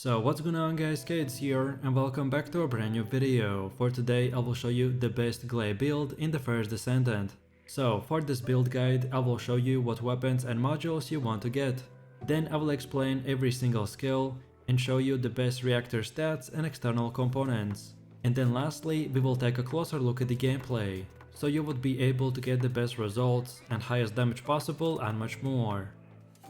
So what's going on guys, Kids here and welcome back to a brand new video. For today I will show you the best Gley build in the first Descendant. So for this build guide I will show you what weapons and modules you want to get. Then I will explain every single skill and show you the best reactor stats and external components. And then lastly we will take a closer look at the gameplay, so you would be able to get the best results and highest damage possible and much more.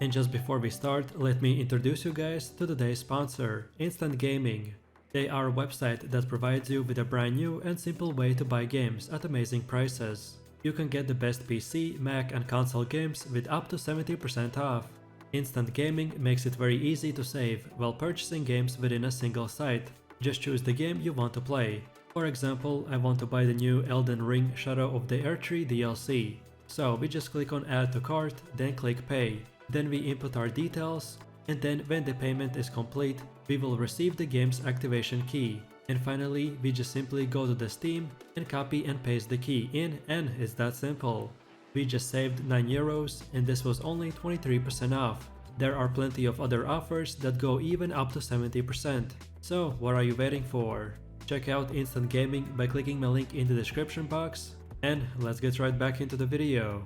And just before we start, let me introduce you guys to today's sponsor, Instant Gaming. They are a website that provides you with a brand new and simple way to buy games at amazing prices. You can get the best PC, Mac and console games with up to 70% off. Instant Gaming makes it very easy to save while purchasing games within a single site. Just choose the game you want to play. For example, I want to buy the new Elden Ring Shadow of the Erdtree DLC. So we just click on Add to Cart, then click Pay. Then we input our details, and then when the payment is complete, we will receive the game's activation key. And finally, we just simply go to the Steam and copy and paste the key in, and it's that simple. We just saved 9 euros and this was only 23% off. There are plenty of other offers that go even up to 70%. So what are you waiting for? Check out Instant Gaming by clicking my link in the description box, and let's get right back into the video.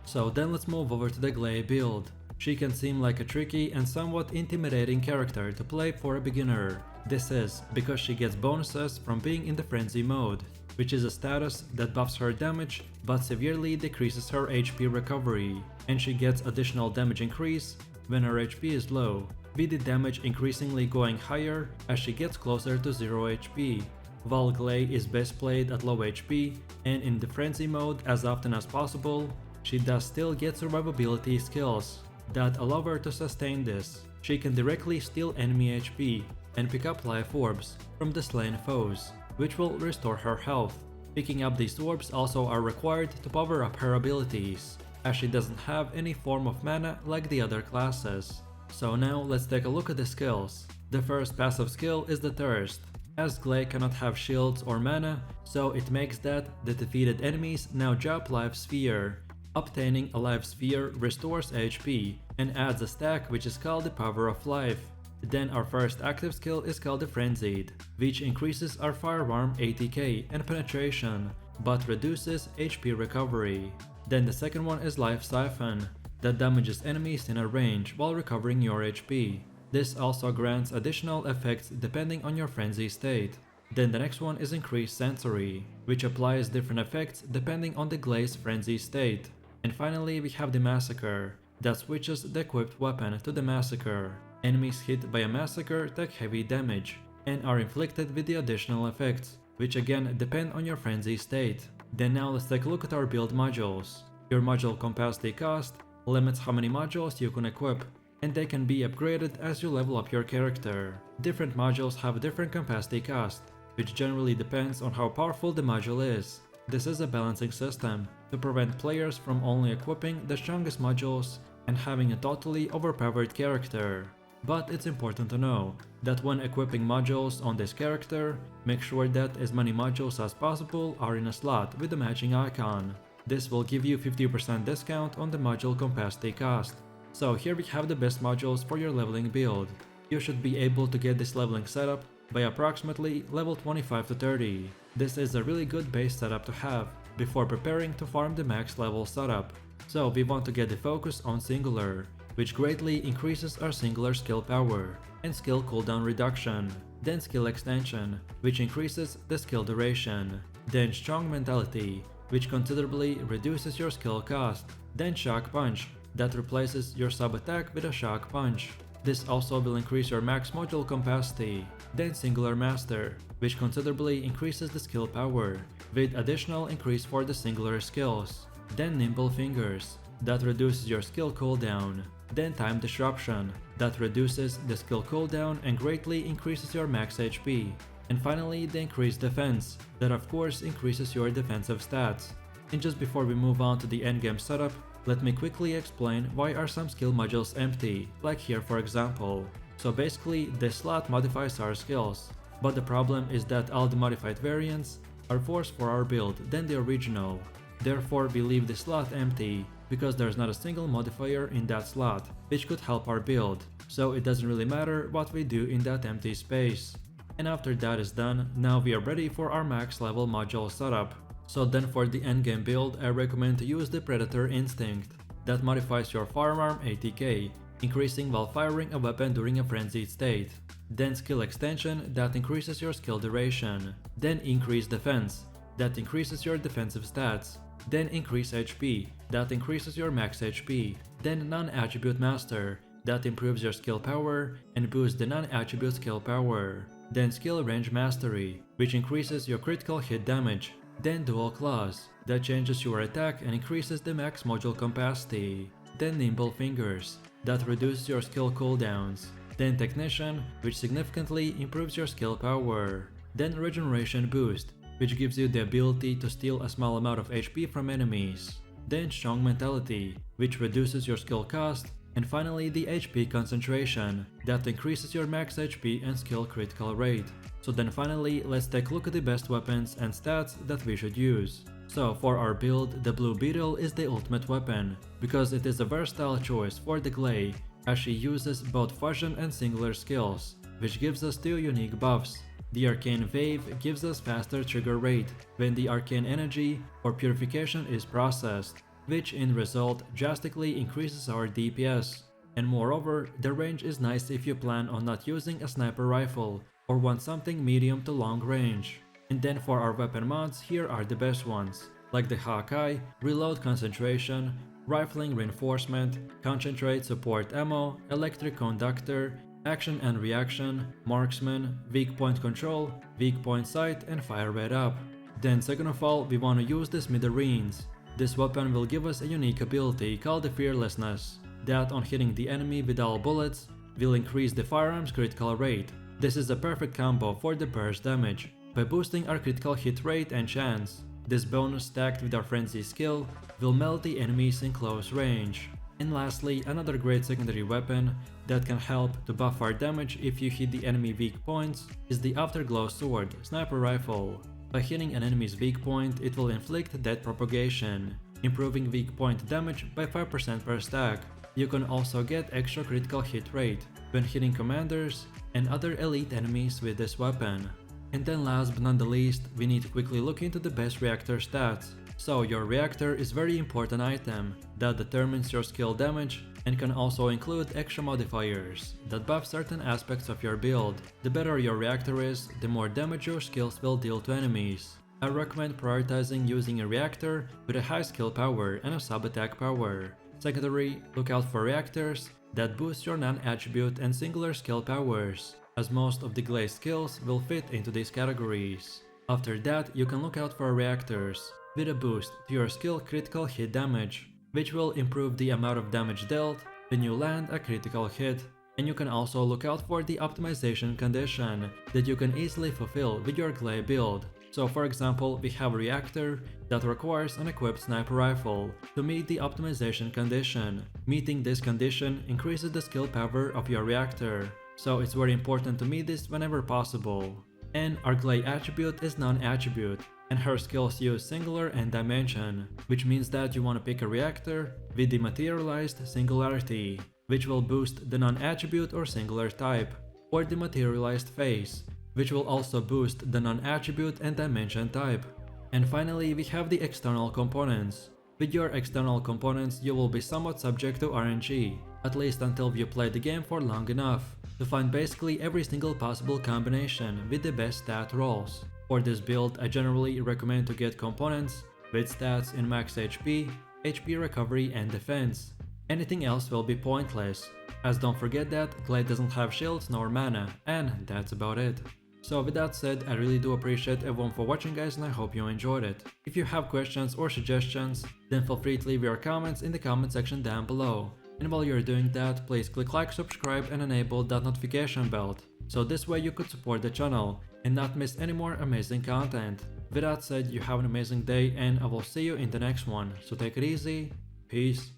So then let's move over to the Gley build. She can seem like a tricky and somewhat intimidating character to play for a beginner. This is because she gets bonuses from being in the frenzy mode, which is a status that buffs her damage but severely decreases her HP recovery, and she gets additional damage increase when her HP is low, with the damage increasingly going higher as she gets closer to 0 HP. While Gley is best played at low HP and in the frenzy mode as often as possible, she does still get survivability skills that allow her to sustain this. She can directly steal enemy HP and pick up life orbs from the slain foes, which will restore her health. Picking up these orbs also are required to power up her abilities, as she doesn't have any form of mana like the other classes. So now let's take a look at the skills. The first passive skill is the Thirst, as Gley cannot have shields or mana, so it makes that the defeated enemies now drop Life Sphere. Obtaining a life sphere restores HP and adds a stack which is called the Power of Life. Then our first active skill is called the Frenzied, which increases our firearm ATK and penetration, but reduces HP recovery. Then the second one is Life Siphon, that damages enemies in a range while recovering your HP. This also grants additional effects depending on your frenzy state. Then the next one is Increased Sensory, which applies different effects depending on the Gley's frenzy state. And finally we have the Massacre, that switches the equipped weapon to the Massacre. Enemies hit by a Massacre take heavy damage and are inflicted with the additional effects, which again depend on your frenzy state. Then now let's take a look at our build modules. Your module capacity cost limits how many modules you can equip, and they can be upgraded as you level up your character. Different modules have a different capacity cost, which generally depends on how powerful the module is. This is a balancing system to prevent players from only equipping the strongest modules and having a totally overpowered character. But it's important to know that when equipping modules on this character, make sure that as many modules as possible are in a slot with the matching icon. This will give you 50% discount on the module capacity cost. So here we have the best modules for your leveling build. You should be able to get this leveling setup by approximately level 25 to 30. This is a really good base setup to have before preparing to farm the max level setup. So we want to get the focus on Singular, which greatly increases our Singular skill power and skill cooldown reduction. Then Skill Extension, which increases the skill duration. Then Strong Mentality, which considerably reduces your skill cost. Then Shock Punch, that replaces your sub attack with a Shock Punch. This also will increase your max module capacity. Then Singular Master, which considerably increases the skill power, with additional increase for the singular skills. Then Nimble Fingers, that reduces your skill cooldown. Then Time Disruption, that reduces the skill cooldown and greatly increases your max HP. And finally the Increased Defense, that of course increases your defensive stats. And just before we move on to the endgame setup, let me quickly explain why are some skill modules empty, like here for example. So basically this slot modifies our skills, but the problem is that all the modified variants are worse for our build than the original. Therefore we leave the slot empty because there's not a single modifier in that slot, which could help our build, so it doesn't really matter what we do in that empty space. And after that is done, now we are ready for our max level module setup. So then for the endgame build, I recommend to use the Predator Instinct. That modifies your firearm 80k, increasing while firing a weapon during a frenzied state. Then skill extension, that increases your skill duration. Then increase defense, that increases your defensive stats. Then increase HP, that increases your max HP. Then non-attribute master, that improves your skill power and boosts the non-attribute skill power. Then skill range mastery, which increases your critical hit damage. Then dual claws, that changes your attack and increases the max module capacity. Then nimble fingers, that reduces your skill cooldowns. Then technician, which significantly improves your skill power. Then regeneration boost, which gives you the ability to steal a small amount of HP from enemies. Then strong mentality, which reduces your skill cost. And finally the HP concentration, that increases your max HP and skill critical rate. So then finally, let's take a look at the best weapons and stats that we should use. So for our build, the Blue Beetle is the ultimate weapon, because it is a versatile choice for the Gley, as she uses both fusion and singular skills, which gives us 2 unique buffs. The Arcane Wave gives us faster trigger rate when the Arcane Energy or Purification is processed, which in result drastically increases our DPS. And moreover, the range is nice if you plan on not using a sniper rifle or want something medium to long range. And then for our weapon mods, here are the best ones, like the Hawkeye, Reload Concentration, Rifling Reinforcement, Concentrate Support Ammo, Electric Conductor, Action and Reaction, Marksman, Weak Point Control, Weak Point Sight, and Fire Rate Up. Then second of all, we want to use the Smithereens. This weapon will give us a unique ability called the Fearlessness, that on hitting the enemy with all bullets, will increase the firearm's critical rate. This is a perfect combo for the burst damage, by boosting our critical hit rate and chance. This bonus stacked with our frenzy skill will melt the enemies in close range. And lastly, another great secondary weapon that can help to buff our damage if you hit the enemy weak points is the Afterglow Sword Sniper Rifle. By hitting an enemy's weak point, it will inflict death propagation, improving weak point damage by 5% per stack. You can also get extra critical hit rate when hitting commanders and other elite enemies with this weapon. And then last but not the least, we need to quickly look into the best reactor stats. So your reactor is very important item that determines your skill damage and can also include extra modifiers that buff certain aspects of your build. The better your reactor is, the more damage your skills will deal to enemies. I recommend prioritizing using a reactor with a high skill power and a sub-attack power. Secondary, look out for reactors that boost your non-attribute and singular skill powers, as most of the Gley skills will fit into these categories. After that, you can look out for reactors with a boost to your skill critical hit damage, which will improve the amount of damage dealt when you land a critical hit. And you can also look out for the optimization condition that you can easily fulfill with your Gley build. So for example, we have a reactor that requires an equipped sniper rifle to meet the optimization condition. Meeting this condition increases the skill power of your reactor, so it's very important to meet this whenever possible. And our Gley attribute is non-attribute, and her skills use singular and dimension, which means that you want to pick a reactor with the materialized singularity, which will boost the non-attribute or singular type, or the materialized face, which will also boost the non-attribute and dimension type. And finally, we have the external components. With your external components, you will be somewhat subject to RNG, at least until you play the game for long enough, to find basically every single possible combination with the best stat rolls. For this build, I generally recommend to get components with stats in max HP, HP recovery and defense. Anything else will be pointless, as don't forget that Gley doesn't have shields nor mana, and that's about it. So with that said, I really do appreciate everyone for watching guys, and I hope you enjoyed it. If you have questions or suggestions, then feel free to leave your comments in the comment section down below. And while you're doing that, please click like, subscribe and enable that notification bell, so this way you could support the channel and not miss any more amazing content. With that said, you have an amazing day and I will see you in the next one, so take it easy, peace.